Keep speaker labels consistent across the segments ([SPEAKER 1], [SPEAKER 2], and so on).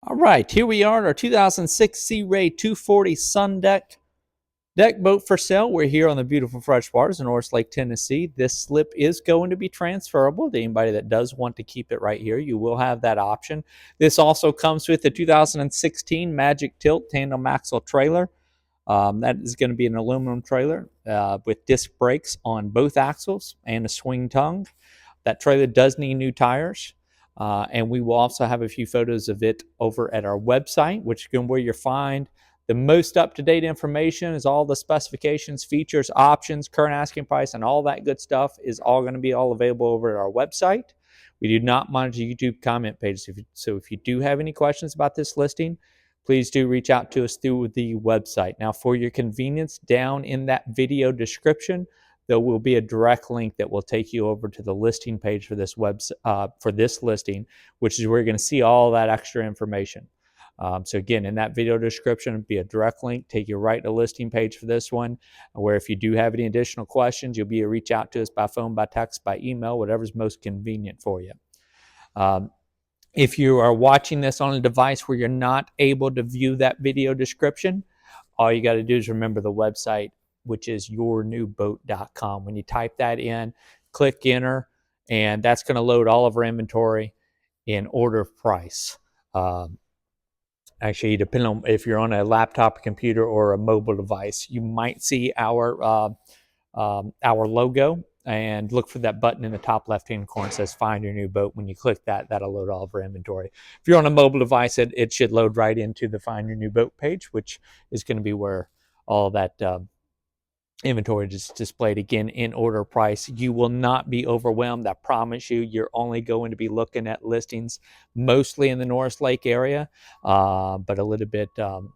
[SPEAKER 1] All right, here we are at our 2006 SeaRay 240 SunDeck deck boat for sale. We're here on the beautiful freshwaters in Norris Lake, Tennessee. This slip is going to be transferable to anybody that does want to keep it right here. You will have that option. This also comes with the 2016 Magic Tilt tandem axle trailer. That is going to be an aluminum trailer with disc brakes on both axles and a swing tongue. That trailer does need new tires. And we will also have a few photos of it over at our website, which is where you'll find the most up-to-date information. Is all the specifications, features, options, current asking price, and all that good stuff is all going to be all available over at our website. We do not monitor YouTube comment pages. So if you do have any questions about this listing, please do reach out to us through the website. Now, for your convenience, down in that video description, there will be a direct link that will take you over to the listing page for this for this listing, which is where you're going to see all that extra information. So again, in that video description, it'll be a direct link, take you right to the listing page for this one, where if you do have any additional questions, you'll be able to reach out to us by phone, by text, by email, whatever's most convenient for you. If you are watching this on a device where you're not able to view that video description, all you got to do is remember the website, which is yournewboat.com. When you type that in, click enter, and that's going to load all of our inventory in order of price. Actually, depending on if you're on a laptop, computer, or a mobile device, you might see our logo, and look for that button in the top left-hand corner that says Find Your New Boat. When you click that, that'll load all of our inventory. If you're on a mobile device, it should load right into the Find Your New Boat page, which is going to be where all that inventory is displayed, again, in order of price. You will not be overwhelmed. I promise you. You're only going to be looking at listings mostly in the Norris Lake area, but a little bit,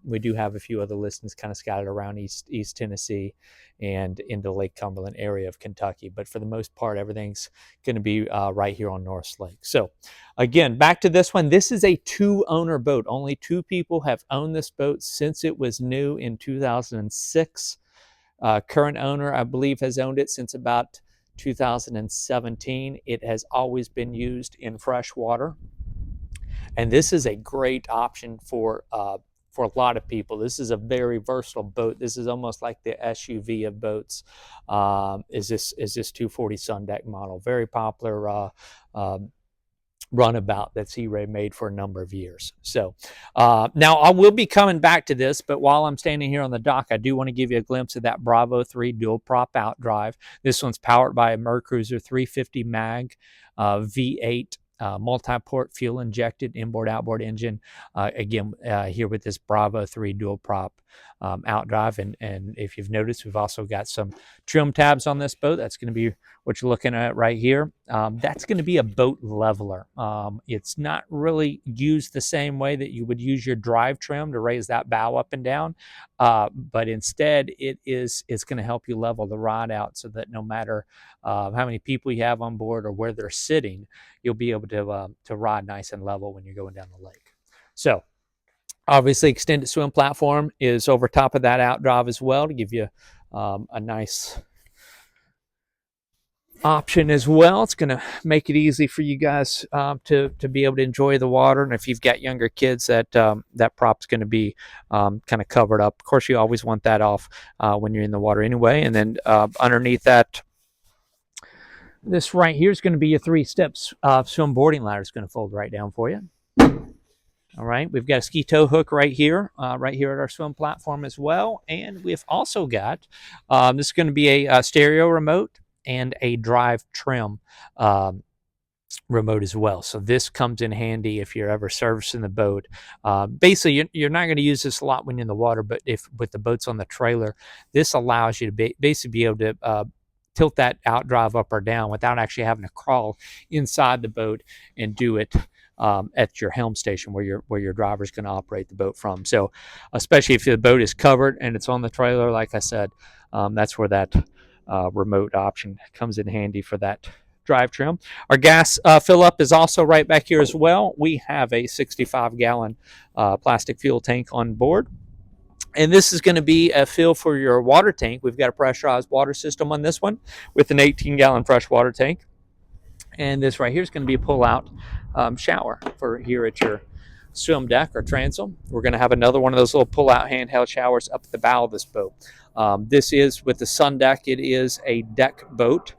[SPEAKER 1] we do have a few other listings kind of scattered around East Tennessee and in the Lake Cumberland area of Kentucky. But for the most part, everything's going to be right here on Norris Lake. So again, back to this one. This is a 2-owner boat. Only 2 people have owned this boat since it was new in 2006. Current owner, I believe, has owned it since about 2017. It has always been used in freshwater, and this is a great option for a lot of people. This is a very versatile boat. This is almost like the SUV of boats. Is this 240 SunDeck model? Very popular runabout that SeaRay made for a number of years. So now I will be coming back to this, but while I'm standing here on the dock, I do want to give you a glimpse of that Bravo 3 dual prop outdrive. This one's powered by a MerCruiser 350 mag V8 multi-port fuel injected inboard outboard engine. Again, here with this Bravo 3 dual prop outdrive, and if you've noticed, we've also got some trim tabs on this boat. That's going to be what you're looking at right here. That's going to be a boat leveler. It's not really used the same way that you would use your drive trim to raise that bow up and down, but instead it's going to help you level the rod out so that no matter how many people you have on board or where they're sitting, you'll be able to ride nice and level when you're going down the lake. So obviously, extended swim platform is over top of that outdrive as well to give you a nice option as well. It's going to make it easy for you guys to be able to enjoy the water. And if you've got younger kids, that prop's going to be kind of covered up. Of course, you always want that off when you're in the water anyway. And then underneath that, this right here is going to be your 3-step swim boarding ladder. It's going to fold right down for you. All right, we've got a ski tow hook right here at our swim platform as well. And we've also got, this is going to be a stereo remote and a drive trim remote as well. So this comes in handy if you're ever servicing the boat. Basically, you're not going to use this a lot when you're in the water, but if with the boats on the trailer, this allows you to basically be able to tilt that outdrive up or down without actually having to crawl inside the boat and do it at your helm station where your driver is going to operate the boat from. So especially if the boat is covered and it's on the trailer, like I said, that's where that remote option comes in handy for that drive trim. Our gas fill up is also right back here as well. We have a 65-gallon plastic fuel tank on board. And this is going to be a fill for your water tank. We've got a pressurized water system on this one with an 18-gallon fresh water tank. And this right here is going to be a pull-out shower for here at your swim deck or transom. We're going to have another one of those little pull-out handheld showers up at the bow of this boat. This is with the SunDeck. It is a deck boat.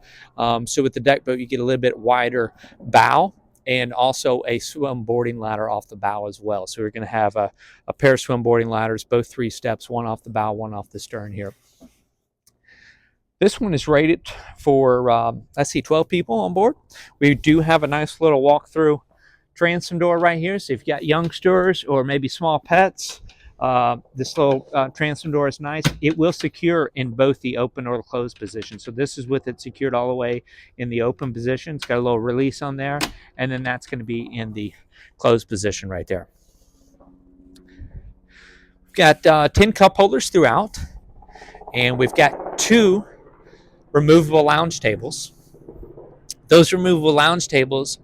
[SPEAKER 1] So with the deck boat, you get a little bit wider bow and also a swim boarding ladder off the bow as well. So we're going to have a pair of swim boarding ladders, both 3 steps, one off the bow, one off the stern here. This one is rated for, let's see, 12 people on board. We do have a nice little walk-through transom door right here. So if you've got youngsters or maybe small pets, this little transom door is nice. It will secure in both the open or the closed position. So this is with it secured all the way in the open position. It's got a little release on there, and then that's going to be in the closed position right there. We've got 10 cup holders throughout, and we've got 2 removable lounge tables. Those removable lounge tables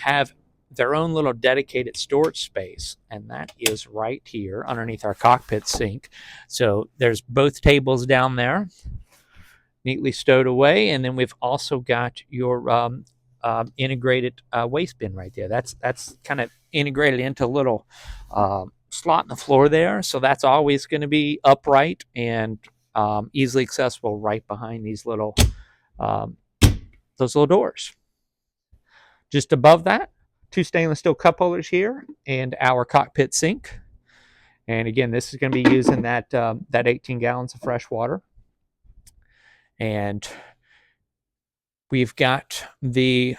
[SPEAKER 1] have their own little dedicated storage space, and that is right here underneath our cockpit sink. So there's both tables down there neatly stowed away, and then we've also got your integrated waste bin right there. That's kind of integrated into a little slot in the floor there, so that's always going to be upright and easily accessible right behind these little those little doors. Just above that, 2 stainless steel cup holders here and our cockpit sink. And again, this is going to be using that 18 gallons of fresh water. And we've got the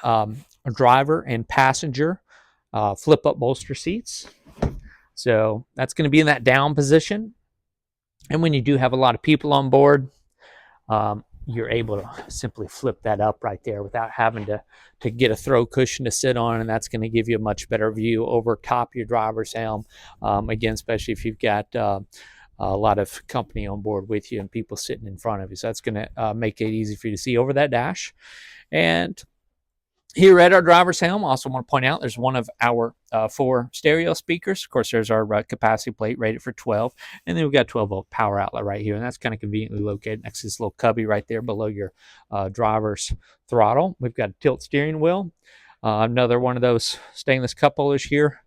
[SPEAKER 1] driver and passenger flip-up bolster seats. So that's going to be in that down position. And when you do have a lot of people on board, you're able to simply flip that up right there without having to get a throw cushion to sit on, and that's going to give you a much better view over top your driver's helm. Again, especially if you've got a lot of company on board with you and people sitting in front of you. So that's going to make it easy for you to see over that dash. And here at our driver's helm, I also want to point out there's one of our 4 stereo speakers. Of course, there's our capacity plate rated for 12. And then we've got a 12-volt power outlet right here. And that's kind of conveniently located next to this little cubby right there below your driver's throttle. We've got a tilt steering wheel. Another one of those stainless cup holders here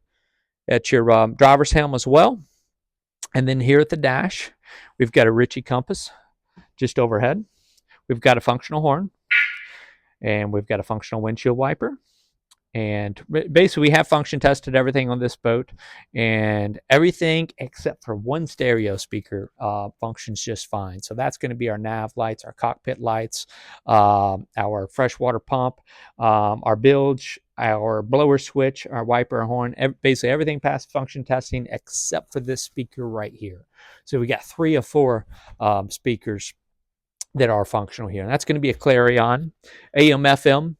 [SPEAKER 1] at your driver's helm as well. And then here at the dash, we've got a Ritchie compass just overhead. We've got a functional horn. And we've got a functional windshield wiper. And basically, we have function tested everything on this boat. And everything except for one stereo speaker functions just fine. So that's going to be our nav lights, our cockpit lights, our freshwater pump, our bilge, our blower switch, our wiper, our horn. Basically, everything passed function testing except for this speaker right here. So we got 3 of 4 speakers that are functional here. And that's going to be a Clarion AM, FM,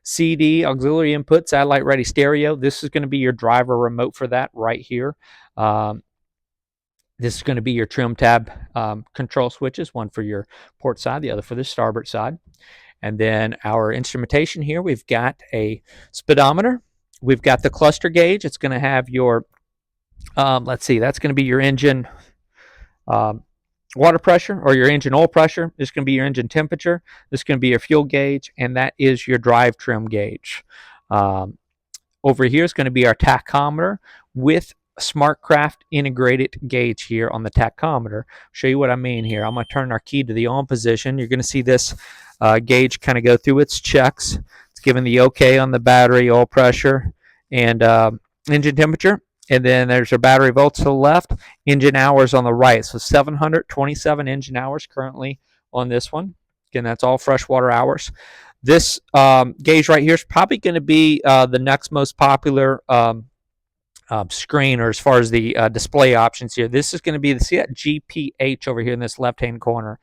[SPEAKER 1] CD, auxiliary input, satellite ready stereo. This is going to be your driver remote for that right here. This is going to be your trim tab control switches, one for your port side, the other for the starboard side. And then our instrumentation here, we've got a speedometer. We've got the cluster gauge. It's going to have your, let's see, that's going to be your engine water pressure or your engine oil pressure. This is going to be your engine temperature. This is going to be your fuel gauge, and that is your drive trim gauge. Over here is going to be our tachometer with SmartCraft integrated gauge here on the tachometer. Show you what I mean here. I'm going to turn our key to the on position. You're going to see this gauge kind of go through its checks. It's giving the OK on the battery, oil pressure, and engine temperature. And then there's our battery volts to the left, engine hours on the right. So 727 engine hours currently on this one. Again, that's all freshwater hours. This gauge right here is probably going to be the next most popular screen, or as far as the display options here. This is going to be, see that GPH over here in this left-hand corner?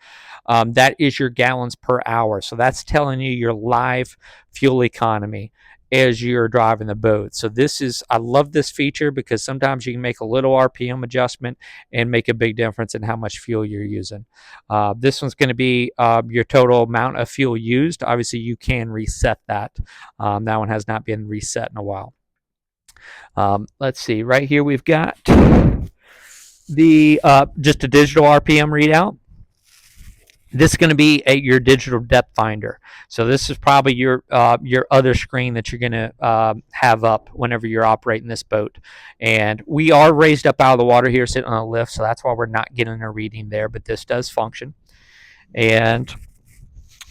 [SPEAKER 1] That is your gallons per hour. So that's telling you your live fuel economy as you're driving the boat. So this is, I love this feature because sometimes you can make a little RPM adjustment and make a big difference in how much fuel you're using. This one's going to be your total amount of fuel used. Obviously, you can reset that. That one has not been reset in a while. Let's see, right here we've got the just a digital RPM readout. This is going to be your digital depth finder. So this is probably your other screen that you're going to have up whenever you're operating this boat. And we are raised up out of the water here, sitting on a lift, so that's why we're not getting a reading there. But this does function. And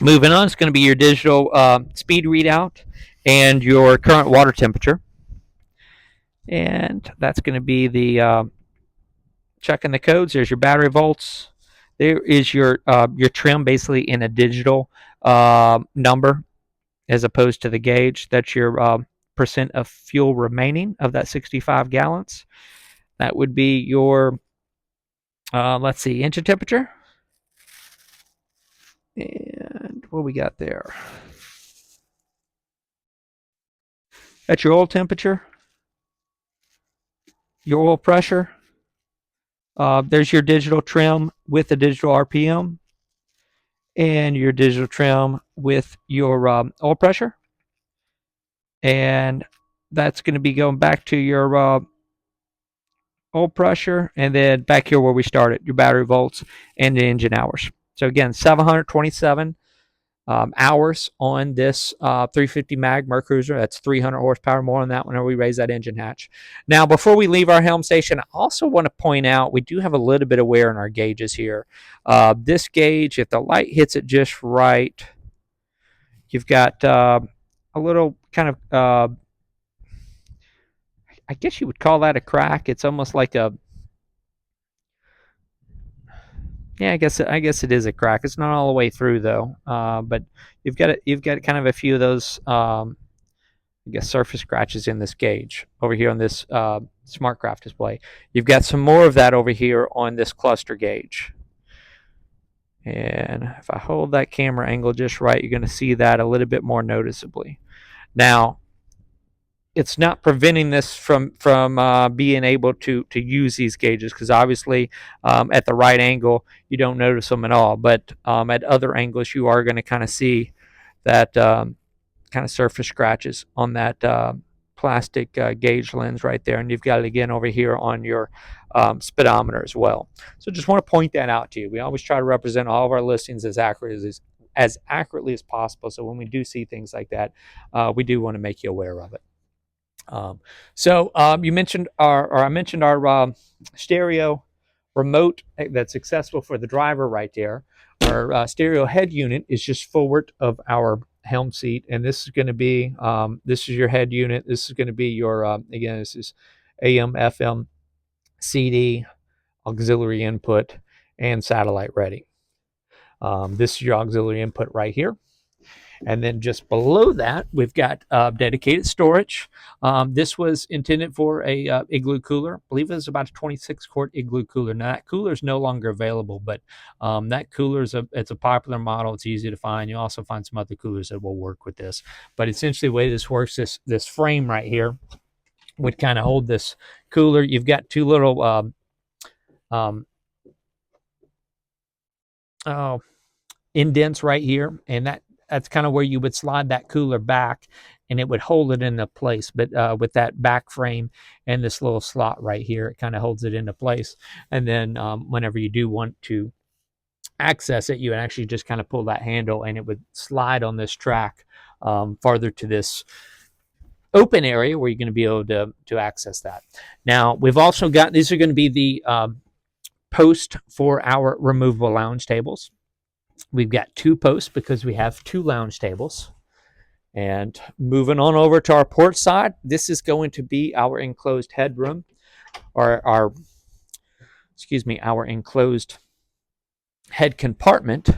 [SPEAKER 1] moving on, it's going to be your digital speed readout and your current water temperature. And that's going to be the checking the codes. There's your battery volts. There is your trim, basically in a digital number, as opposed to the gauge. That's your percent of fuel remaining of that 65 gallons. That would be your, let's see, engine temperature. And what we got there? That's your oil temperature, your oil pressure. There's your digital trim with the digital RPM, and your digital trim with your oil pressure. And that's going to be going back to your oil pressure, and then back here where we started, your battery volts and the engine hours. So again, 727 hours on this 350 mag MerCruiser. That's 300 horsepower more on that whenever we raise that engine hatch. Now, before we leave our helm station, I also want to point out we do have a little bit of wear in our gauges here. This gauge, if the light hits it just right, you've got a little kind of, I guess you would call that a crack. It's almost like a, yeah, I guess it is a crack. It's not all the way through though, but you've got kind of a few of those, I guess, surface scratches in this gauge over here on this SmartCraft display. You've got some more of that over here on this cluster gauge. And if I hold that camera angle just right, you're going to see that a little bit more noticeably. Now, it's not preventing this from being able to use these gauges, because obviously at the right angle you don't notice them at all, but at other angles you are going to kind of see that kind of surface scratches on that plastic gauge lens right there, and you've got it again over here on your speedometer as well. So just want to point that out to you. We always try to represent all of our listings as accurately as possible, so when we do see things like that, we do want to make you aware of it. You mentioned I mentioned our stereo remote that's accessible for the driver right there. Our stereo head unit is just forward of our helm seat, and this is going to be this is your head unit. This is going to be your again, this is AM, FM, CD, auxiliary input, and satellite ready. This is your auxiliary input right here. And then just below that, we've got dedicated storage. This was intended for a igloo cooler. I believe it was about a 26-quart igloo cooler. Now, that cooler is no longer available, but that cooler it's a popular model. It's easy to find. You'll also find some other coolers that will work with this. But essentially, the way this works, this frame right here would kind of hold this cooler. You've got two little indents right here, and that's kind of where you would slide that cooler back, and it would hold it into place. But with that back frame and this little slot right here, it kind of holds it into place. And then whenever you do want to access it, you would actually just kind of pull that handle, and it would slide on this track farther to this open area where you're going to be able to access that. Now, we've also got, these are going to be the post for our removable lounge tables. We've got two posts because we have two lounge tables. And moving on over to our port side, this is going to be our enclosed headroom, or our enclosed head compartment,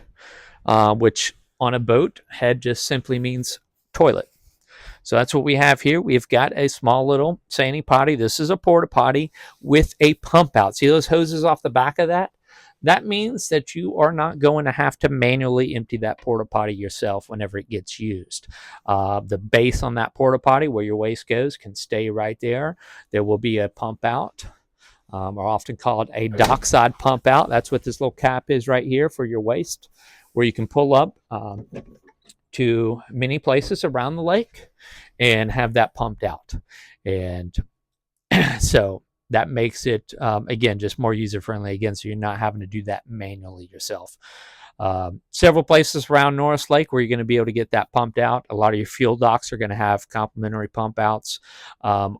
[SPEAKER 1] which on a boat, head just simply means toilet. So that's what we have here. We've got a small little sani potty. This is a Porta-Potti with a pump out. See those hoses off the back of that? That means that you are not going to have to manually empty that Porta-Potti yourself whenever it gets used. The base on that Porta-Potti, where your waste goes, can stay right there. There will be a pump out, or often called a dockside pump out. That's what this little cap is right here for your waste, where you can pull up to many places around the lake and have that pumped out. And so that makes it, again, just more user-friendly, again, so you're not having to do that manually yourself. Several places around Norris Lake where you're going to be able to get that pumped out. A lot of your fuel docks are going to have complimentary pump outs,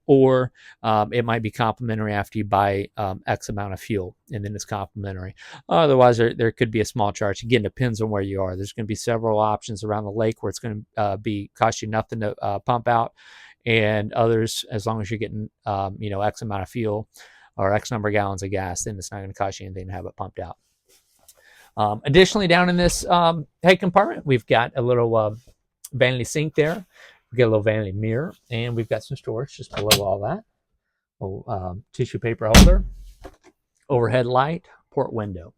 [SPEAKER 1] or it might be complimentary after you buy X amount of fuel, and then it's complimentary. Otherwise, there could be a small charge. Again, depends on where you are. There's going to be several options around the lake where it's going to be cost you nothing to pump out, and others, as long as you're getting X amount of fuel or X number of gallons of gas, then it's not going to cost you anything to have it pumped out. Additionally, down in this head compartment, we've got a little vanity sink there. We've got a little vanity mirror, and we've got some storage just below all that. Tissue paper holder, overhead light, port window.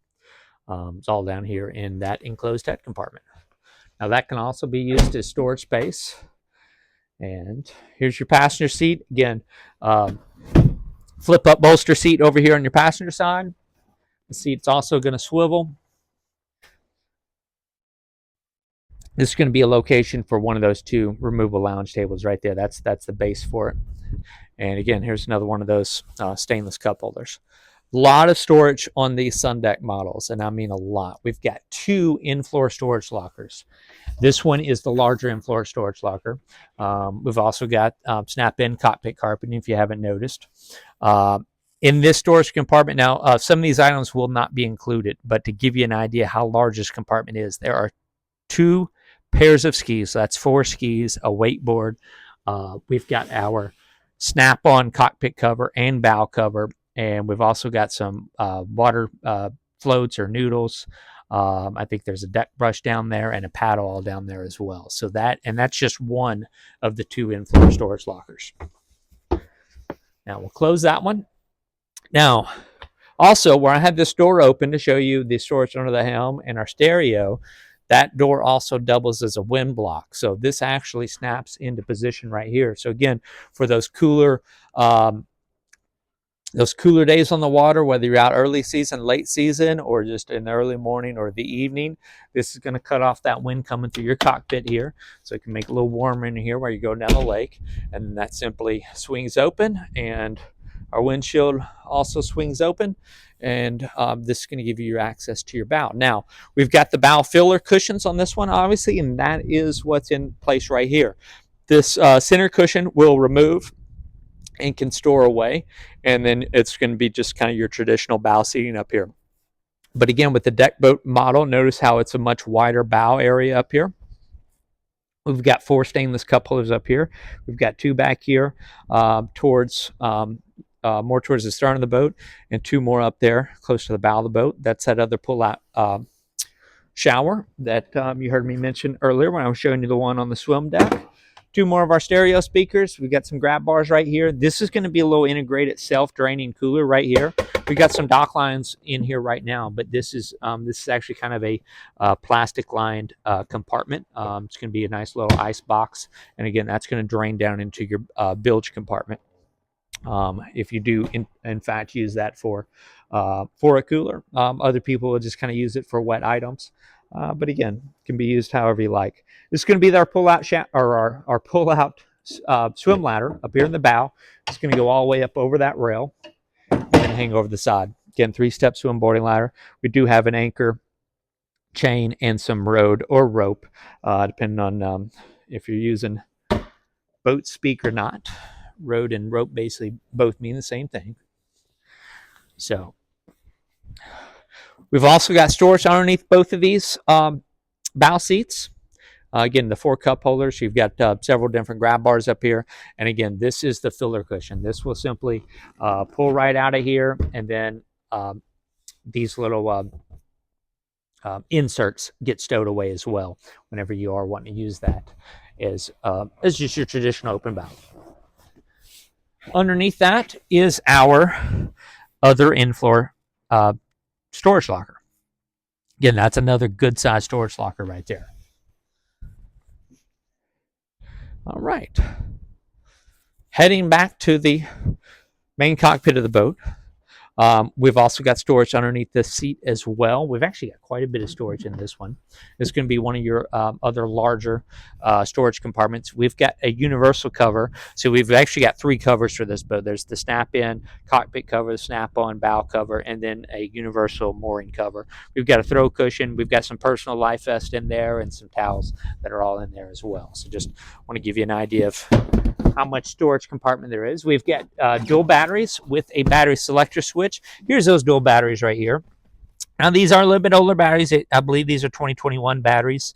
[SPEAKER 1] It's all down here in that enclosed head compartment. Now that can also be used as storage space. And here's your passenger seat. Again, flip up bolster seat over here on your passenger side. The seat's also going to swivel. This is going to be a location for one of those two removable lounge tables right there. That's the base for it. And again, here's another one of those stainless cup holders. A lot of storage on these SunDeck models, and I mean a lot. We've got 2 in-floor storage lockers. This one is the larger in-floor storage locker. We've also got snap-in cockpit carpeting, if you haven't noticed. In this storage compartment now, some of these items will not be included, but to give you an idea how large this compartment is, there are 2 pairs of skis. So that's 4 skis, a wakeboard. We've got our snap-on cockpit cover and bow cover, and we've also got some water floats or noodles. I think there's a deck brush down there and a paddle all down there as well. So that's just one of the 2 in-floor storage lockers. Now we'll close that one. Now, also where I had this door open to show you the storage under the helm and our stereo, that door also doubles as a wind block. So this actually snaps into position right here. So again, for those cooler days on the water, whether you're out early season, late season, or just in the early morning or the evening, this is going to cut off that wind coming through your cockpit here. So it can make it a little warmer in here while you go down the lake. And that simply swings open, and our windshield also swings open, and this is going to give you your access to your bow. Now, we've got the bow filler cushions on this one, obviously, and that is what's in place right here. This center cushion will remove and can store away, and then it's going to be just kind of your traditional bow seating up here. But again, with the Deckboat model, notice how it's a much wider bow area up here. We've got 4 stainless cup holders up here. We've got 2 back here towards more towards the stern of the boat, and 2 more up there close to the bow of the boat. That's that other pull-out shower that you heard me mention earlier when I was showing you the one on the swim deck. 2 more of our stereo speakers. We've got some grab bars right here. This is going to be a little integrated self-draining cooler right here. We've got some dock lines in here right now, but this is actually kind of a plastic-lined compartment. It's going to be a nice little ice box, and again, that's going to drain down into your bilge compartment. If you do, in fact, use that for a cooler. Other people will just kind of use it for wet items. But again, it can be used however you like. This is going to be our pull-out our pull-out swim ladder up here in the bow. It's going to go all the way up over that rail and then hang over the side. Again, 3-step swim boarding ladder. We do have an anchor, chain, and some rode or rope, depending on if you're using boat speak or not. Rode and rope basically both mean the same thing. So we've also got storage underneath both of these bow seats. Again, the 4 cup holders. You've got several different grab bars up here. And again, this is the filler cushion. This will simply pull right out of here, and then these little inserts get stowed away as well whenever you are wanting to use that as just your traditional open bow. Underneath that is our other in-floor storage locker. Again, that's another good size storage locker right there. All right. Heading back to the main cockpit of the boat. We've also got storage underneath this seat as well. We've actually got quite a bit of storage in this one. It's going to be one of your other larger storage compartments. We've got a universal cover. So we've actually got 3 covers for this boat. There's the snap-in cockpit cover, the snap-on bow cover, and then a universal mooring cover. We've got a throw cushion. We've got some personal life vest in there and some towels that are all in there as well. So just want to give you an idea of how much storage compartment there is. We've got dual batteries with a battery selector switch. Here's those dual batteries right here. Now, these are a little bit older batteries. I believe these are 2021 batteries.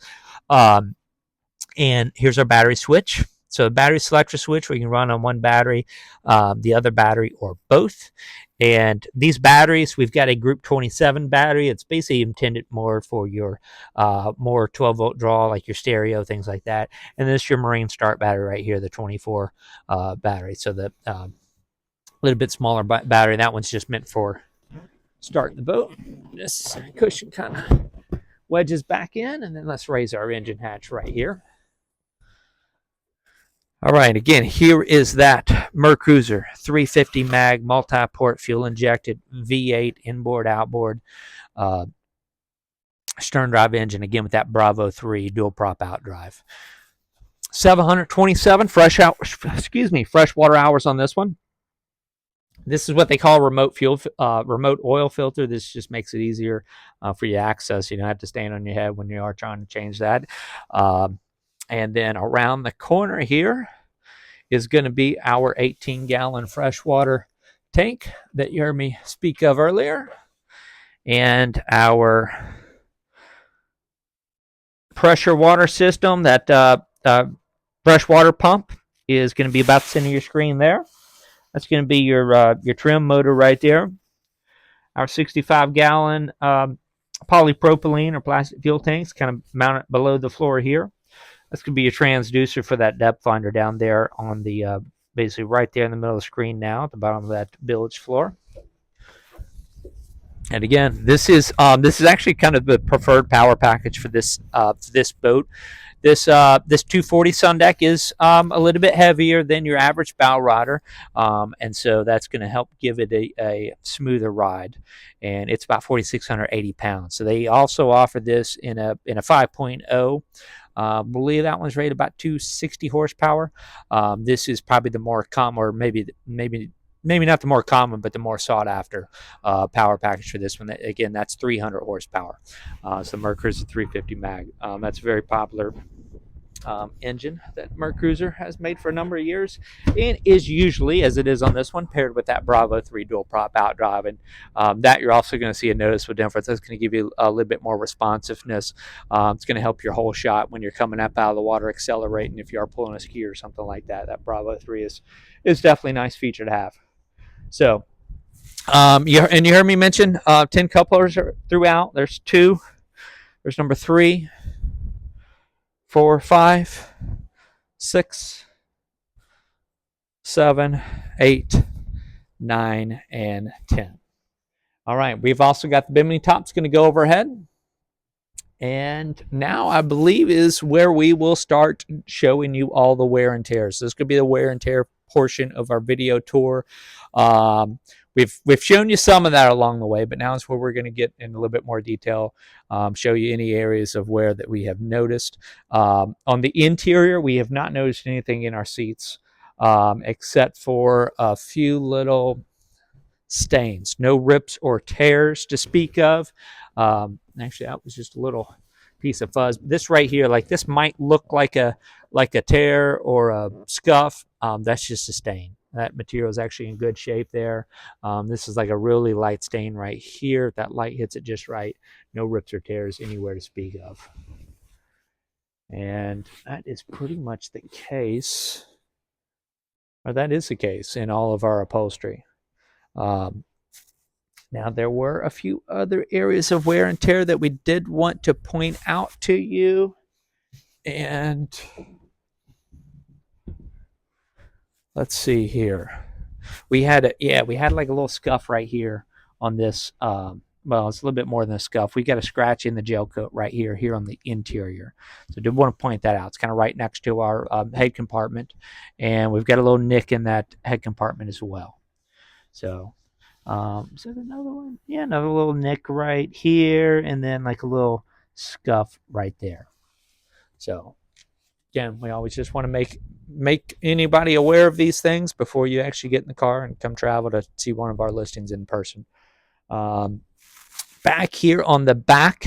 [SPEAKER 1] And here's our battery switch. So the battery selector switch, we can run on one battery, the other battery, or both. And these batteries, we've got a Group 27 battery. It's basically intended more for your more 12-volt draw, like your stereo, things like that. And this is your Marine Start battery right here, the 24 battery. So the little bit smaller battery. That one's just meant for starting the boat. This cushion kind of wedges back in, and then let's raise our engine hatch right here. All right, again, here is that MerCruiser 350 mag multi-port fuel injected V8 inboard outboard stern drive engine, again with that Bravo 3 dual prop outdrive. 727 freshwater hours on this one. This is what they call remote oil filter. This just makes it easier for you to access. You don't have to stand on your head when you are trying to change that. And then around the corner here is going to be our 18-gallon freshwater tank that you heard me speak of earlier. And our pressure water system, that freshwater pump, is going to be about the center of your screen there. That's going to be your trim motor right there. Our 65-gallon polypropylene or plastic fuel tanks kind of mounted below the floor here. That's going to be your transducer for that depth finder down there on the basically right there in the middle of the screen now at the bottom of that bilge floor. And again, this is actually kind of the preferred power package for this boat. This 240 SunDeck is a little bit heavier than your average bow rider, and so that's going to help give it a smoother ride. And it's about 4,680 pounds. So they also offer this in a 5.0. I believe that one's rated about 260 horsepower. This is probably the more common, or maybe not the more common, but the more sought after power package for this one. Again, that's 300 horsepower. So MerCruiser 350 mag. That's a very popular engine that MerCruiser has made for a number of years, and is usually, as it is on this one, paired with that Bravo 3 dual prop outdrive. And that you're also going to see a noticeable difference. That's going to give you a little bit more responsiveness. It's going to help your whole shot when you're coming up out of the water, accelerating. If you are pulling a ski or something like that, that Bravo 3 is definitely a nice feature to have. So, you heard me mention 10 couplers throughout. There's 2. There's number 3, 4, 5, 6, 7, 8, 9, and 10. All right, we've also got the bimini tops going to go overhead. And now I believe is where we will start showing you all the wear and tear. So this could be the wear and tear portion of our video tour. We've shown you some of that along the way, but now is where we're going to get in a little bit more detail, show you any areas of wear that we have noticed. On the interior, we have not noticed anything in our seats except for a few little stains. No rips or tears to speak of. Actually, that was just a little piece of fuzz. This right here, like this might look like a tear or a scuff. That's just a stain. That material is actually in good shape there. This is like a really light stain right here. If that light hits it just right, no rips or tears anywhere to speak of. And that is pretty much the case, or that is the case in all of our upholstery. Now, there were a few other areas of wear and tear that we did want to point out to you. And let's see here. We had like a little scuff right here on this. Well, it's a little bit more than a scuff. We got a scratch in the gel coat right here on the interior. So I did want to point that out. It's kind of right next to our head compartment. And we've got a little nick in that head compartment as well. So Is there another one? Yeah, another little nick right here, and then like a little scuff right there. So again, we always just want to make anybody aware of these things before you actually get in the car and come travel to see one of our listings in person. Back here on the back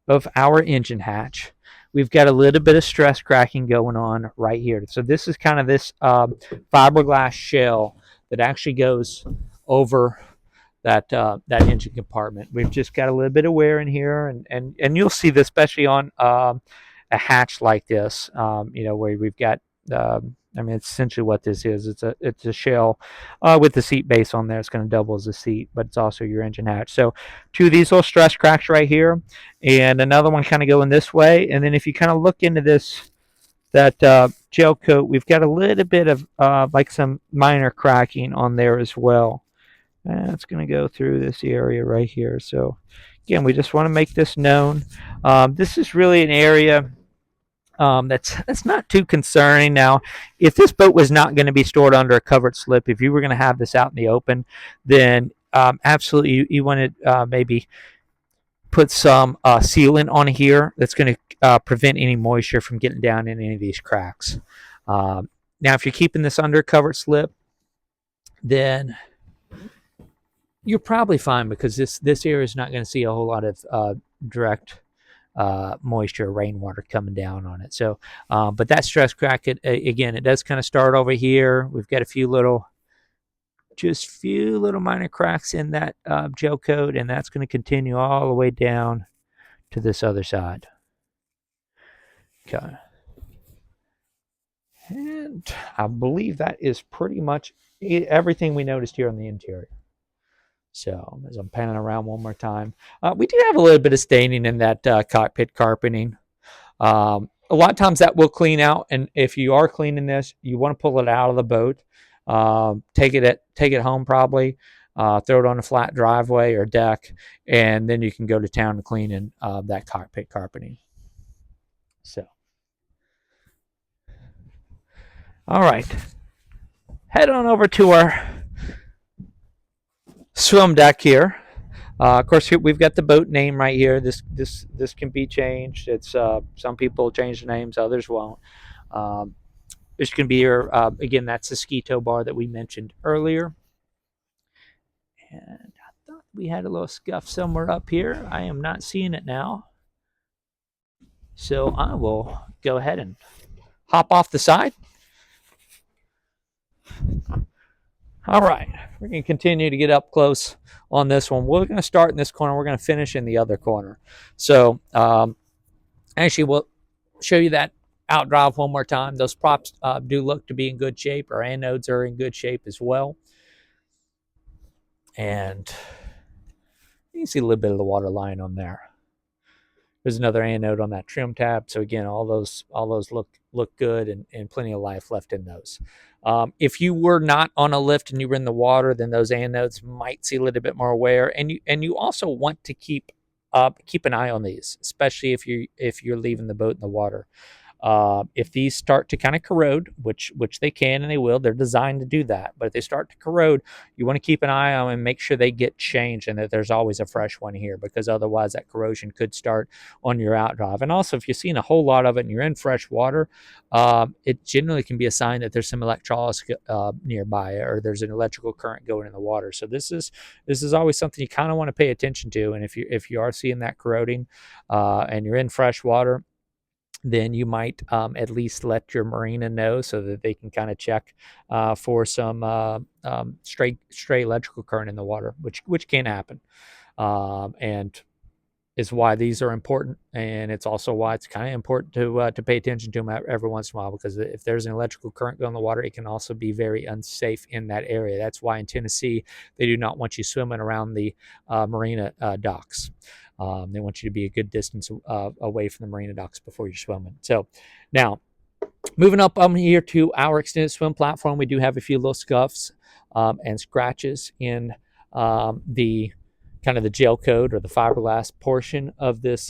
[SPEAKER 1] of our engine hatch, we've got a little bit of stress cracking going on right here. So this is kind of this fiberglass shell that actually goes over that engine compartment. We've just got a little bit of wear in here, and you'll see this especially on a hatch like this, where we've got. I mean, it's essentially what this is. It's a shell with the seat base on there. It's going to double as a seat, but it's also your engine hatch. So two of these little stress cracks right here, and another one kind of going this way. And then if you kind of look into that gel coat, we've got a little bit of like some minor cracking on there as well. And it's going to go through this area right here. So again, we just want to make this known. This is really an area that's not too concerning. Now, if this boat was not going to be stored under a covered slip, if you were going to have this out in the open, then absolutely you want to maybe put some sealant on here that's going to prevent any moisture from getting down in any of these cracks. Now, if you're keeping this under a covered slip, then you're probably fine, because this area is not going to see a whole lot of direct moisture, rainwater coming down on it. So, but that stress crack, again, it does kind of start over here. We've got a few little minor cracks in that gel coat, and that's going to continue all the way down to this other side. Okay. And I believe that is pretty much everything we noticed here on the interior. So as I'm panning around one more time, we do have a little bit of staining in that cockpit carpeting. A lot of times that will clean out, and if you are cleaning this, you want to pull it out of the boat, take it home probably, throw it on a flat driveway or deck, and then you can go to town and clean in that cockpit carpeting. So, all right, head on over to our swim deck here. Of course, here we've got the boat name right here. This can be changed. It's some people change the names, others won't. This can be your again. That's the ski tow bar that we mentioned earlier. And I thought we had a little scuff somewhere up here. I am not seeing it now. So I will go ahead and hop off the side. All right, we're going to continue to get up close on this one. We're going to start in this corner. We're going to finish in the other corner. So actually, we'll show you that outdrive one more time. Those props do look to be in good shape. Our anodes are in good shape as well. And you can see a little bit of the water line on there. There's another anode on that trim tab. So again, all those look good, and plenty of life left in those. If you were not on a lift and you were in the water, then those anodes might see a little bit more wear. And you also want to keep an eye on these, especially if you're leaving the boat in the water. If these start to kind of corrode, which they can and they will, they're designed to do that. But if they start to corrode, you want to keep an eye on them and make sure they get changed, and that there's always a fresh one here, because otherwise that corrosion could start on your outdrive. And also, if you've seen a whole lot of it and you're in fresh water, it generally can be a sign that there's some electrolysis nearby, or there's an electrical current going in the water. So this is always something you kind of want to pay attention to. And if you are seeing that corroding and you're in fresh water, then you might at least let your marina know, so that they can kind of check for some stray electrical current in the water, which can happen, and is why these are important. And it's also why it's kind of important to pay attention to them every once in a while, because if there's an electrical current going in the water, it can also be very unsafe in that area. That's why in Tennessee they do not want you swimming around the marina docks. They want you to be a good distance away from the marina docks before you're swimming. So now, moving up here to our extended swim platform, we do have a few little scuffs and scratches in the kind of the gel coat or the fiberglass portion of this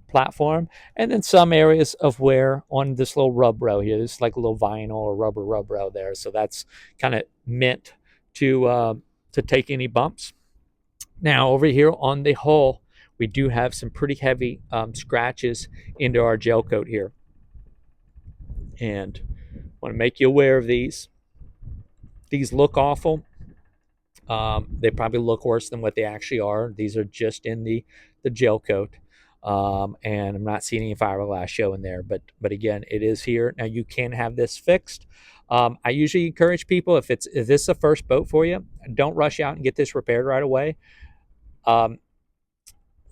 [SPEAKER 1] platform, and then some areas of wear on this little rub row here. This is like a little vinyl or rubber rub row there. So that's kind of meant to to take any bumps. Now over here on the hull, we do have some pretty heavy scratches into our gel coat here, and I want to make you aware of these. These look awful. They probably look worse than what they actually are. These are just in the gel coat. And I'm not seeing any fiberglass showing there, but again, it is here. Now you can have this fixed. I usually encourage people, if this is the first boat for you, don't rush out and get this repaired right away.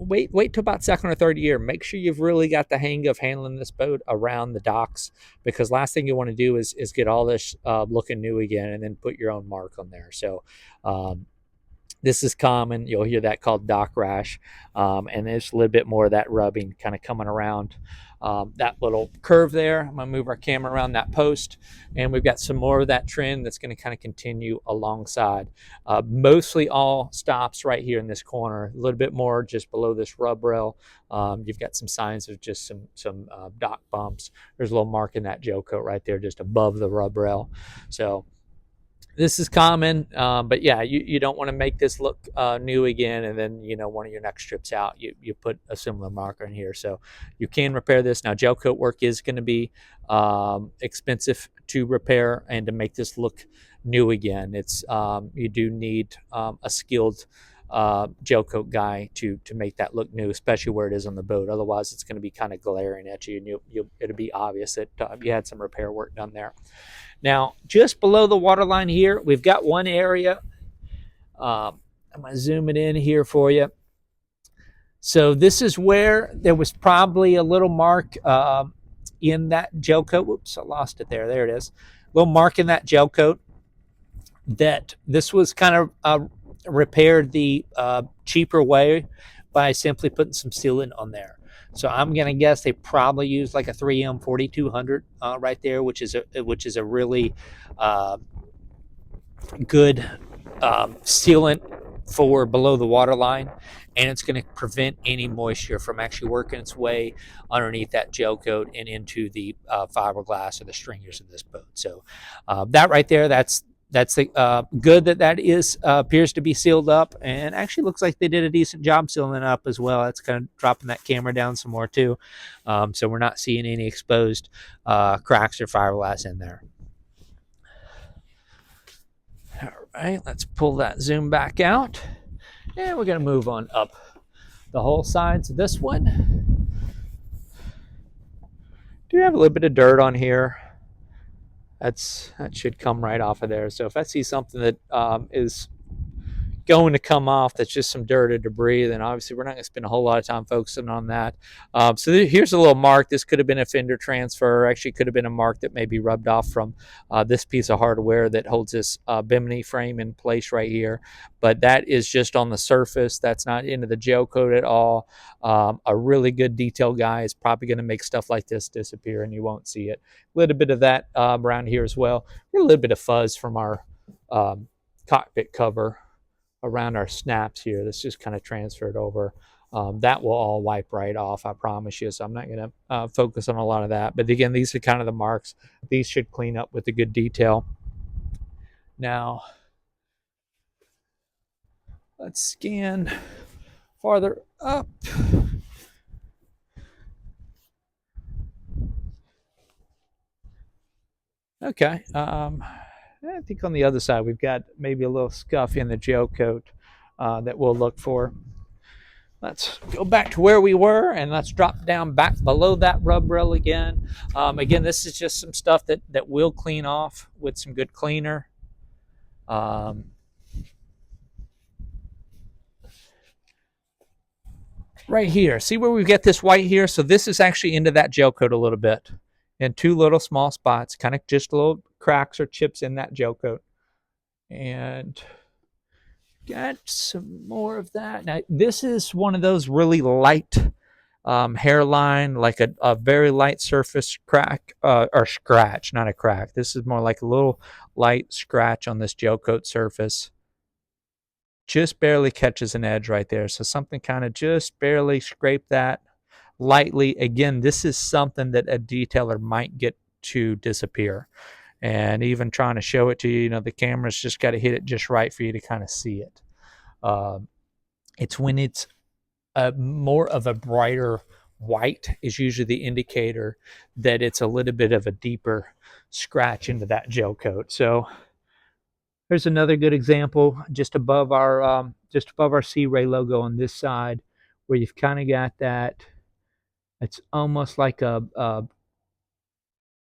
[SPEAKER 1] Wait till about second or third year. Make sure you've really got the hang of handling this boat around the docks, because last thing you want to do is get all this looking new again and then put your own mark on there. So this is common. You'll hear that called dock rash, and there's a little bit more of that rubbing kind of coming around that little curve there. I'm going to move our camera around that post, and we've got some more of that trend that's going to kind of continue alongside. Mostly all stops right here in this corner, a little bit more just below this rub rail. You've got some signs of just some dock bumps. There's a little mark in that gel coat right there just above the rub rail. So this is common, but yeah, you don't want to make this look new again, and then, you know, one of your next trips out, you put a similar marker in here. So you can repair this. Now, gel coat work is going to be expensive to repair and to make this look new again. It's you do need a skilled gel coat guy to make that look new, especially where it is on the boat. Otherwise, it's going to be kind of glaring at you, and it'll be obvious that you had some repair work done there. Now, just below the waterline here, we've got one area. I'm going to zoom it in here for you. So this is where there was probably a little mark in that gel coat. Whoops, I lost it there. There it is. A little mark in that gel coat that this was kind of repaired the cheaper way by simply putting some sealant on there. So I'm gonna guess they probably used like a 3M 4200 right there, which is a really good sealant for below the waterline, and it's going to prevent any moisture from actually working its way underneath that gel coat and into the fiberglass or the stringers of this boat. So that right there, that's the good that is appears to be sealed up, and actually looks like they did a decent job sealing it up as well. That's kind of dropping that camera down some more too, so we're not seeing any exposed cracks or fiberglass in there. All right, let's pull that zoom back out, and we're going to move on up the whole sides of this one. Do have a little bit of dirt on here. That should come right off of there. So if I see something that is going to come off that's just some dirt or debris, then obviously we're not going to spend a whole lot of time focusing on that. So here's a little mark. This could have been a fender transfer. Actually could have been a mark that may be rubbed off from this piece of hardware that holds this bimini frame in place right here. But that is just on the surface. That's not into the gel coat at all. A really good detail guy is probably going to make stuff like this disappear and you won't see it. A little bit of that around here as well. A little bit of fuzz from our cockpit cover around our snaps here. That's just kind of transferred over. That will all wipe right off, I promise you. So I'm not going to focus on a lot of that. But again, these are kind of the marks. These should clean up with a good detail. Now, let's scan farther up. Okay. I think on the other side, we've got maybe a little scuff in the gel coat that we'll look for. Let's go back to where we were, and let's drop down back below that rub rail again. Again, this is just some stuff that will clean off with some good cleaner. Right here, see where we get this white here? So this is actually into that gel coat a little bit in two little small spots, kind of just little cracks or chips in that gel coat. And got some more of that. Now, this is one of those really light hairline, like a very light surface crack or scratch, not a crack. This is more like a little light scratch on this gel coat surface. Just barely catches an edge right there. So something kind of just barely scraped that lightly. Again, this is something that a detailer might get to disappear. And even trying to show it to you, you know, the camera's just got to hit it just right for you to kind of see it. It's when it's more of a brighter white is usually the indicator that it's a little bit of a deeper scratch into that gel coat. So there's another good example just above our SeaRay logo on this side, where you've kind of got that. It's almost like a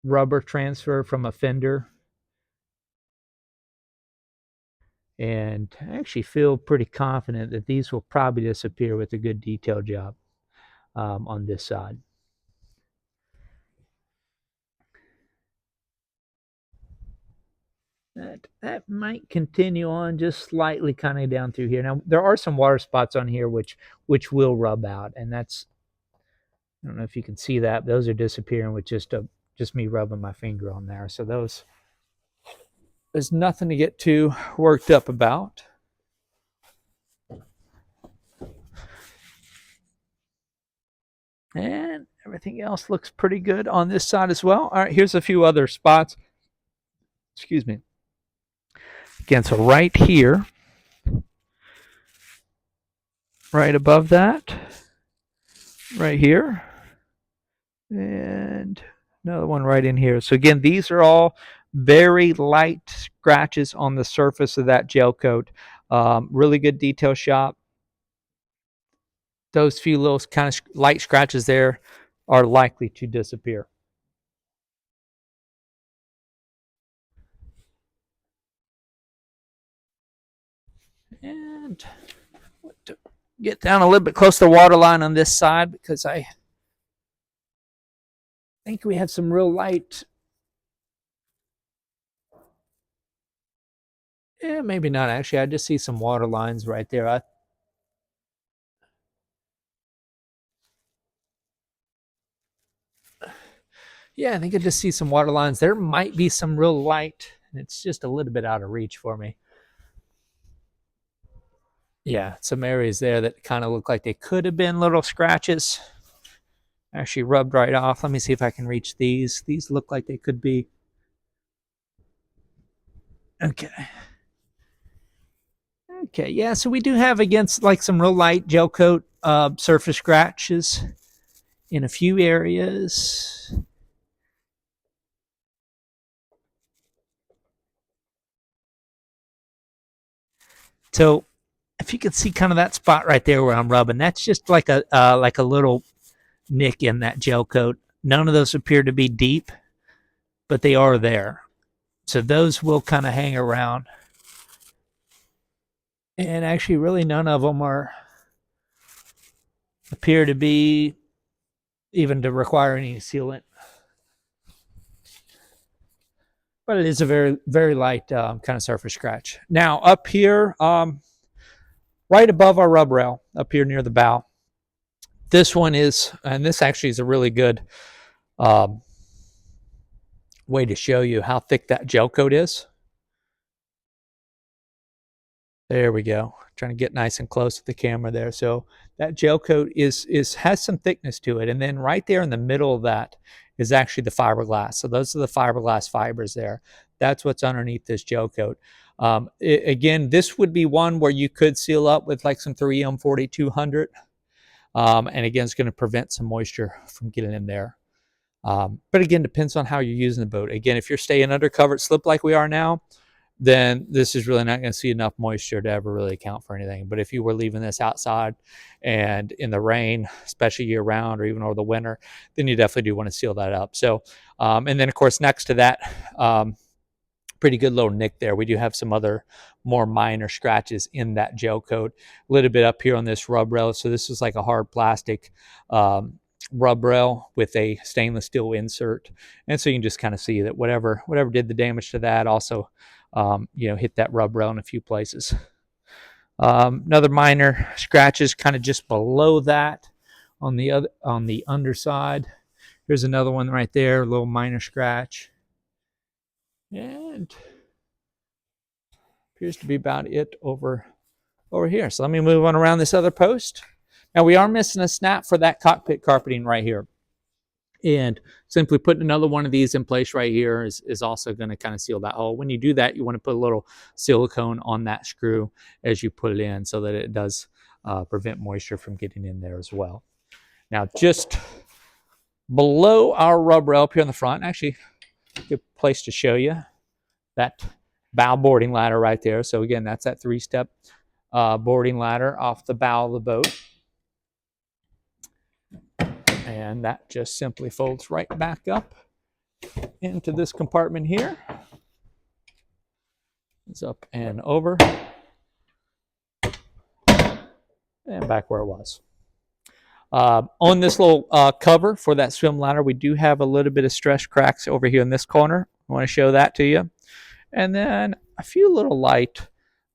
[SPEAKER 1] rubber transfer from a fender. And I actually feel pretty confident that these will probably disappear with a good detail job on this side. That might continue on just slightly kind of down through here. Now, there are some water spots on here which will rub out, and that's, I don't know if you can see that. Those are disappearing with just me rubbing my finger on there. So those, there's nothing to get too worked up about. And everything else looks pretty good on this side as well. All right, here's a few other spots. Excuse me. Again, so right here, right above that, right here, and another one right in here. So again, these are all very light scratches on the surface of that gel coat. Really good detail shop. Those few little kind of light scratches there are likely to disappear. And to get down a little bit close to the water line on this side, because I think we have some real light. Yeah, maybe not actually. I just see some water lines right there. Yeah, I think I just see some water lines. There might be some real light, and it's just a little bit out of reach for me. Yeah, some areas there that kind of look like they could have been little scratches. Actually rubbed right off. Let me see if I can reach these. These look like they could be. Okay. Okay, yeah, so we do have against like some real light gel coat surface scratches in a few areas. So if you can see kind of that spot right there where I'm rubbing, that's just like a little nick in that gel coat. None of those appear to be deep, but they are there. So those will kind of hang around. And actually really none of them appear to be even to require any sealant. But it is a very, very light kind of surface scratch. Now up here, right above our rub rail, up here near the bow, this one is, and this actually is a really good way to show you how thick that gel coat is. There we go. Trying to get nice and close to the camera there. So that gel coat has some thickness to it. And then right there in the middle of that is actually the fiberglass. So those are the fiberglass fibers there. That's what's underneath this gel coat. Again, this would be one where you could seal up with like some 3M 4200. And again, it's going to prevent some moisture from getting in there. But again, depends on how you're using the boat. Again, if you're staying under covered slip like we are now, then this is really not going to see enough moisture to ever really account for anything. But if you were leaving this outside and in the rain, especially year round or even over the winter, then you definitely do want to seal that up. So, and then of course, next to that, pretty good little nick there. We do have some other more minor scratches in that gel coat, a little bit up here on this rub rail. So this is like a hard plastic rub rail with a stainless steel insert. And so you can just kind of see that whatever did the damage to that also hit that rub rail in a few places. Another minor scratches kind of just below that on the underside. Here's another one right there, a little minor scratch. And appears to be about it over here. So let me move on around this other post. Now we are missing a snap for that cockpit carpeting right here. And simply putting another one of these in place right here is also going to kind of seal that hole. When you do that, you want to put a little silicone on that screw as you put it in so that it does prevent moisture from getting in there as well. Now, just below our rub rail up here on the front, actually, good place to show you that bow boarding ladder right there. So again, that's that 3-step boarding ladder off the bow of the boat. And that just simply folds right back up into this compartment here. It's up and over. And back where it was. On this little cover for that swim ladder, we do have a little bit of stress cracks over here in this corner. I want to show that to you. And then a few little light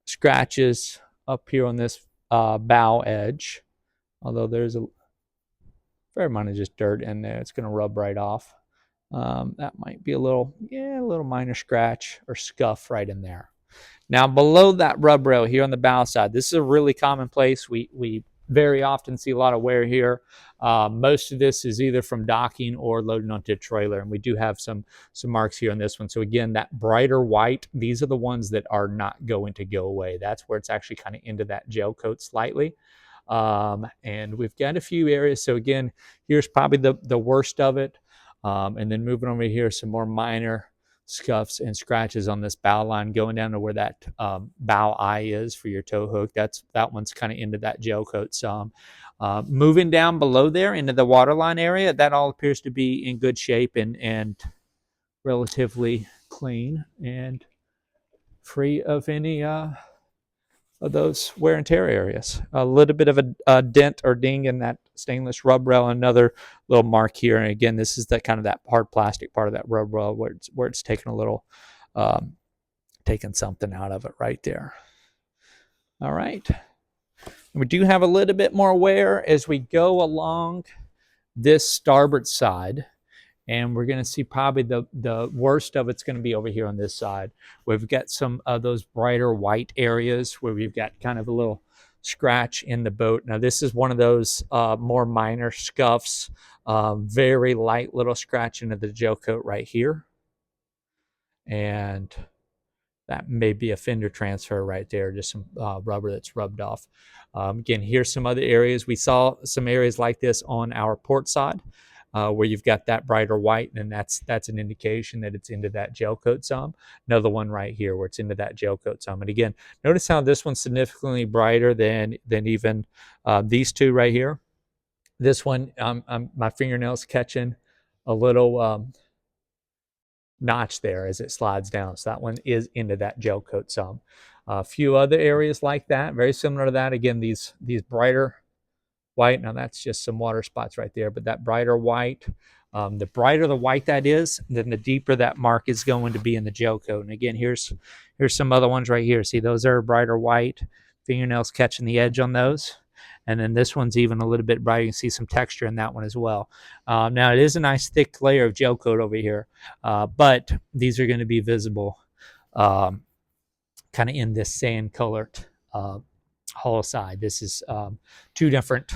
[SPEAKER 1] scratches up here on this bow edge. Although there's a fair amount of just dirt in there. It's going to rub right off. That might be a little minor scratch or scuff right in there. Now below that rub rail here on the bow side, this is a really common place. We very often see a lot of wear here. Most of this is either from docking or loading onto a trailer, and we do have some marks here on this one. So again, that brighter white, these are the ones that are not going to go away. That's where it's actually kind of into that gel coat slightly. And we've got a few areas. So again, here's probably the worst of it. And then moving over here, some more minor scuffs and scratches on this bow line going down to where that bow eye is for your tow hook. That one's kind of into that gel coat some. Moving down below there into the waterline area, that all appears to be in good shape and relatively clean and free of any of those wear and tear areas. A little bit of a dent or ding in that stainless rub rail, another little mark here. And again, this is that kind of that hard plastic part of that rub rail where it's taken a little, taken something out of it right there. All right. We do have a little bit more wear as we go along this starboard side. And we're going to see probably the worst of it's going to be over here on this side. We've got some of those brighter white areas where we've got kind of a little scratch in the boat. Now, this is one of those more minor scuffs, very light little scratch into the gel coat right here. And that may be a fender transfer right there, just some rubber that's rubbed off. Again, here's some other areas. We saw some areas like this on our port side. Where you've got that brighter white, and that's an indication that it's into that gel coat some. Another one right here where it's into that gel coat some. And again, notice how this one's significantly brighter than even these two right here. This one, my fingernail's catching a little notch there as it slides down. So that one is into that gel coat some. A few other areas like that, very similar to that. Again, these brighter white. Now that's just some water spots right there, but that brighter white, the brighter the white that is, then the deeper that mark is going to be in the gel coat. And again, here's some other ones right here. See, those are brighter white, fingernails catching the edge on those. And then this one's even a little bit brighter. You can see some texture in that one as well. Now it is a nice thick layer of gel coat over here, but these are going to be visible kind of in this sand colored hull side. This is two different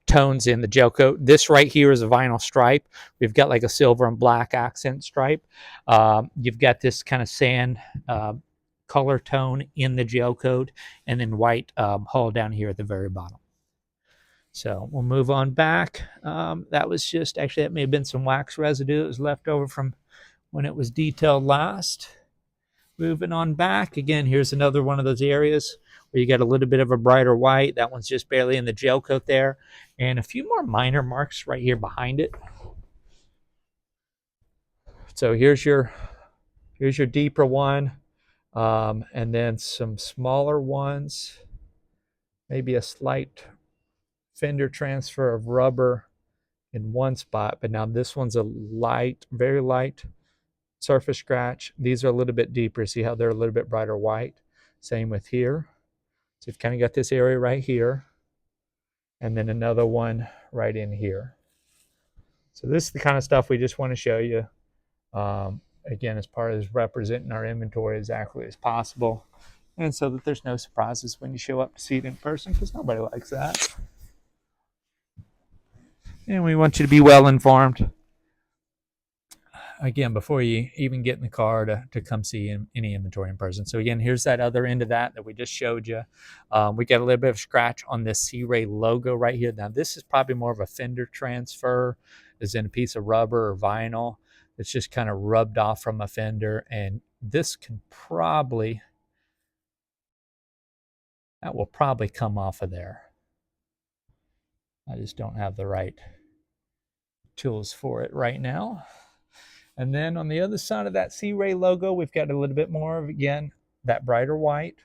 [SPEAKER 1] tones in the gel coat. This right here is a vinyl stripe. We've got like a silver and black accent stripe. You've got this kind of sand color tone in the gel coat, and then white hull down here at the very bottom. So we'll move on back. That was just, actually that may have been some wax residue that was left over from when it was detailed last. Moving on back, again, here's another one of those areas where you got a little bit of a brighter white. That one's just barely in the gel coat there. And a few more minor marks right here behind it. So here's your deeper one. And then some smaller ones. Maybe a slight fender transfer of rubber in one spot. But now this one's a light, very light surface scratch. These are a little bit deeper. See how they're a little bit brighter white? Same with here. So you've kind of got this area right here, and then another one right in here. So this is the kind of stuff we just want to show you. Again, as part of representing our inventory as accurately as possible, and so that there's no surprises when you show up to see it in person, because nobody likes that. And we want you to be well informed again, before you even get in the car to come see any inventory in person. So again, here's that other end of that we just showed you. We got a little bit of scratch on this SeaRay logo right here. Now this is probably more of a fender transfer, as in a piece of rubber or vinyl. It's just kind of rubbed off from a fender, and this can probably, that will probably come off of there. I just don't have the right tools for it right now. And then on the other side of that SeaRay logo, we've got a little bit more of, again, that brighter white,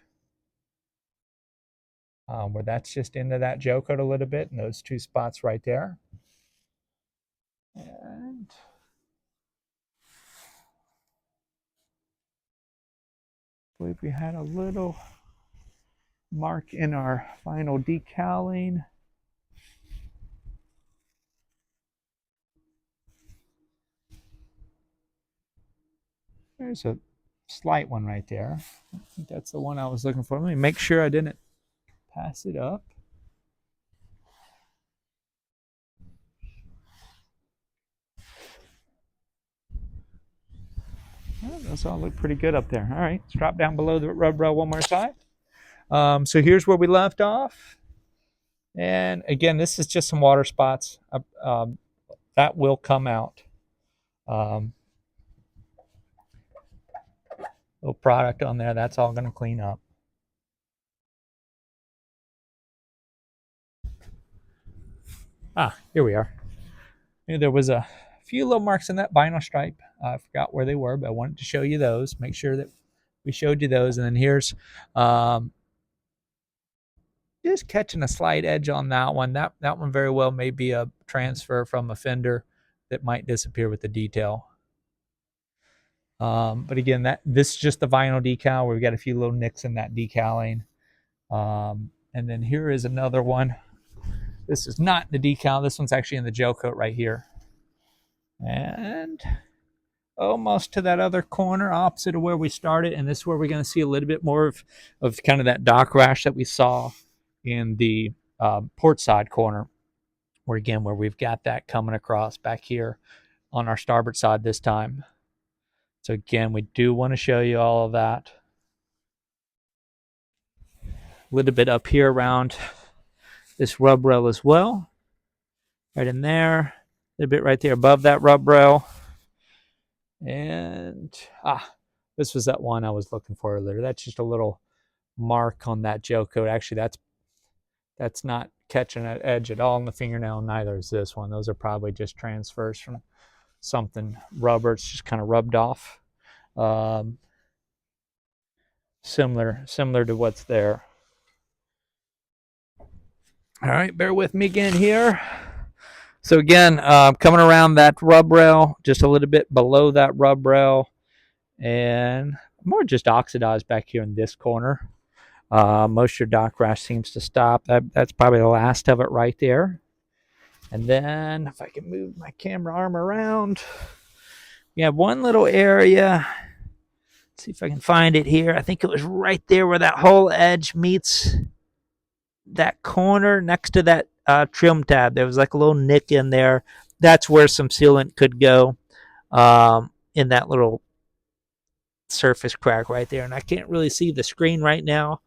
[SPEAKER 1] where that's just into that gel coat a little bit, and those two spots right there. And I believe we had a little mark in our final decaling. There's a slight one right there. I think that's the one I was looking for. Let me make sure I didn't pass it up. Well, those all look pretty good up there. All right, let's drop down below the rub rail one more time. So here's where we left off. And again, this is just some water spots. That will come out. Little product on there, that's all going to clean up. Here we are. There was a few little marks in that vinyl stripe. I forgot where they were, but I wanted to show you those. Make sure that we showed you those. And then here's just catching a slight edge on that one. That one very well may be a transfer from a fender that might disappear with the detail. But again, this is just the vinyl decal. We've got a few little nicks in that decaling. And then here is another one. This is not the decal. This one's actually in the gel coat right here. And almost to that other corner opposite of where we started. And this is where we're going to see a little bit more of kind of that dock rash that we saw in the port side corner, where we've got that coming across back here on our starboard side this time. So again, we do want to show you all of that. A little bit up here around this rub rail as well. Right in there. A little bit right there above that rub rail. And this was that one I was looking for earlier. That's just a little mark on that gel coat. Actually, that's not catching that edge at all in the fingernail. Neither is this one. Those are probably just transfers from something rubber. It's just kind of rubbed off. Similar to what's there. All right, bear with me again here. So again, coming around that rub rail, just a little bit below that rub rail, and more just oxidized back here in this corner. Most of your dock rash seems to stop. That's probably the last of it right there. And then if I can move my camera arm around, we have one little area. Let's see if I can find it here. I think it was right there where that whole edge meets that corner next to that trim tab. There was like a little nick in there. That's where some sealant could go in that little surface crack right there. And I can't really see the screen right now,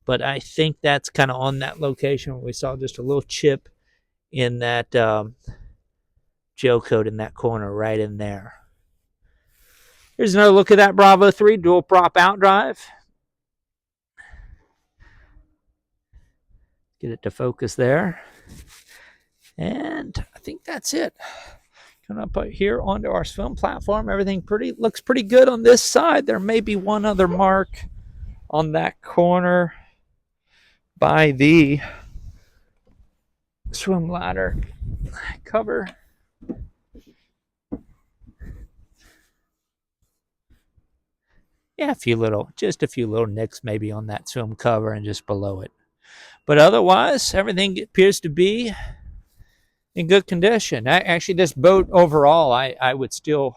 [SPEAKER 1] but I think that's kind of on that location where we saw just a little chip in that gel coat in that corner right in there. Here's another look at that Bravo 3 dual prop outdrive. Get it to focus there. And I think that's it. Coming up here onto our swim platform, everything looks pretty good on this side. There may be one other mark on that corner by the swim ladder cover. Yeah, just a few little nicks maybe on that swim cover and just below it. But otherwise, everything appears to be in good condition. Actually, this boat overall, I would still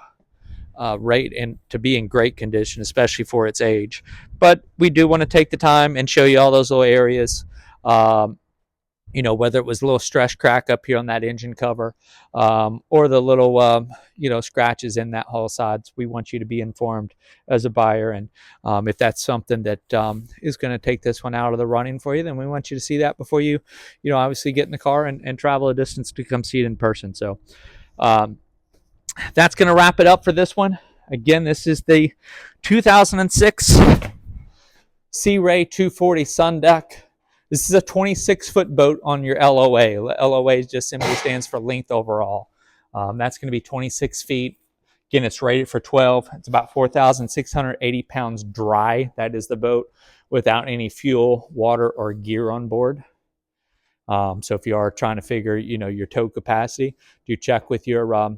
[SPEAKER 1] rate to be in great condition, especially for its age. But we do want to take the time and show you all those little areas. you know, whether it was a little stress crack up here on that engine cover, or the little, you know, scratches in that hull sides. We want you to be informed as a buyer. And if that's something that is going to take this one out of the running for you, then we want you to see that before you, you know, obviously get in the car and travel a distance to come see it in person. So that's going to wrap it up for this one. Again, this is the 2006 SeaRay 240 SunDeck. This is a 26-foot boat on your LOA. LOA just simply stands for length overall. That's going to be 26 feet. Again, it's rated for 12. It's about 4,680 pounds dry. That is the boat without any fuel, water, or gear on board. So if you are trying to figure, you know, your tow capacity, do check with your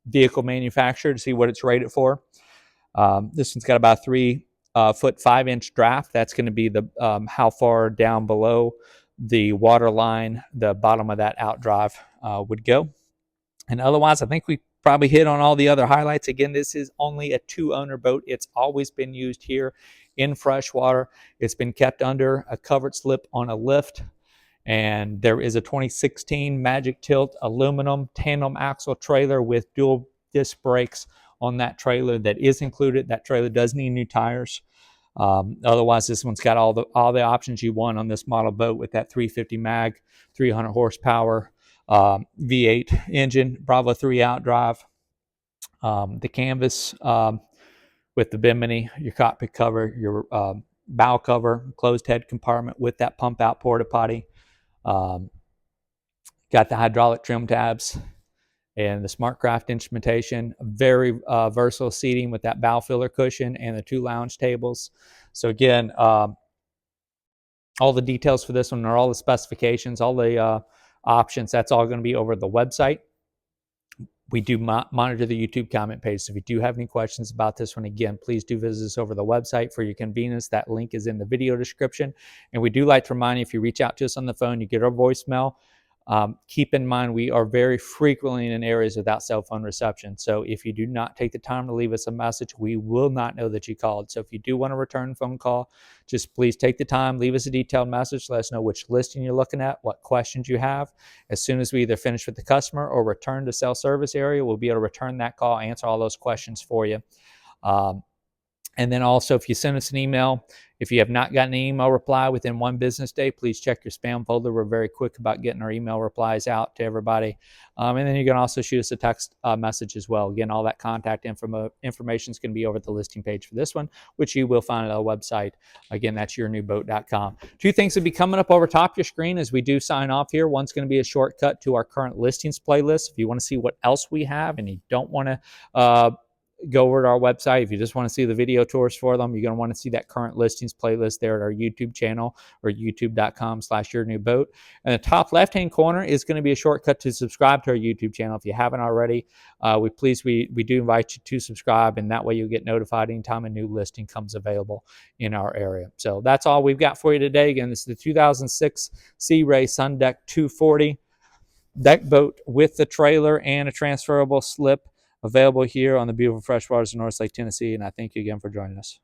[SPEAKER 1] vehicle manufacturer to see what it's rated for. This one's got about 3 foot 5-inch draft. That's going to be the how far down below the water line the bottom of that outdrive would go. And otherwise, I think we probably hit on all the other highlights. Again, this is only a 2-owner boat. It's always been used here in freshwater. It's been kept under a covered slip on a lift. And there is a 2016 Magic Tilt aluminum tandem axle trailer with dual disc brakes on that trailer that is included. That trailer does need new tires. Otherwise, this one's got all the options you want on this model boat with that 350 mag, 300 horsepower V8 engine, Bravo 3 outdrive, the canvas with the bimini, your cockpit cover, your bow cover, closed head compartment with that pump out Porta-Potti. Got the hydraulic trim tabs and the SmartCraft instrumentation. Very versatile seating with that bow filler cushion and the 2 lounge tables. So again, all the details for this one are all the specifications, all the options. That's all going to be over the website. We do monitor the YouTube comment page. So if you do have any questions about this one, again, please do visit us over the website for your convenience. That link is in the video description. And we do like to remind you, if you reach out to us on the phone, you get our voicemail. Keep in mind, we are very frequently in areas without cell phone reception. So if you do not take the time to leave us a message, we will not know that you called. So if you do want to return a phone call, just please take the time, leave us a detailed message, let us know which listing you're looking at, what questions you have. As soon as we either finish with the customer or return to cell service area, we'll be able to return that call, answer all those questions for you. And then also, if you send us an email, if you have not gotten an email reply within 1 business day, please check your spam folder. We're very quick about getting our email replies out to everybody. And then you can also shoot us a text message as well. Again, all that contact information is going to be over at the listing page for this one, which you will find at our website. Again, that's yournewboat.com. 2 things will be coming up over top your screen as we do sign off here. One's going to be a shortcut to our current listings playlist. If you want to see what else we have and you don't want to go over to our website. If you just want to see the video tours for them, you're going to want to see that current listings playlist there at our YouTube channel or youtube.com/yournewboat. And the top left-hand corner is going to be a shortcut to subscribe to our YouTube channel. If you haven't already, we do invite you to subscribe, and that way you'll get notified anytime a new listing comes available in our area. So that's all we've got for you today. Again, this is the 2006 SeaRay SunDeck 240 deck boat with the trailer and a transferable slip, available here on the beautiful freshwaters of Norris Lake, Tennessee. And I thank you again for joining us.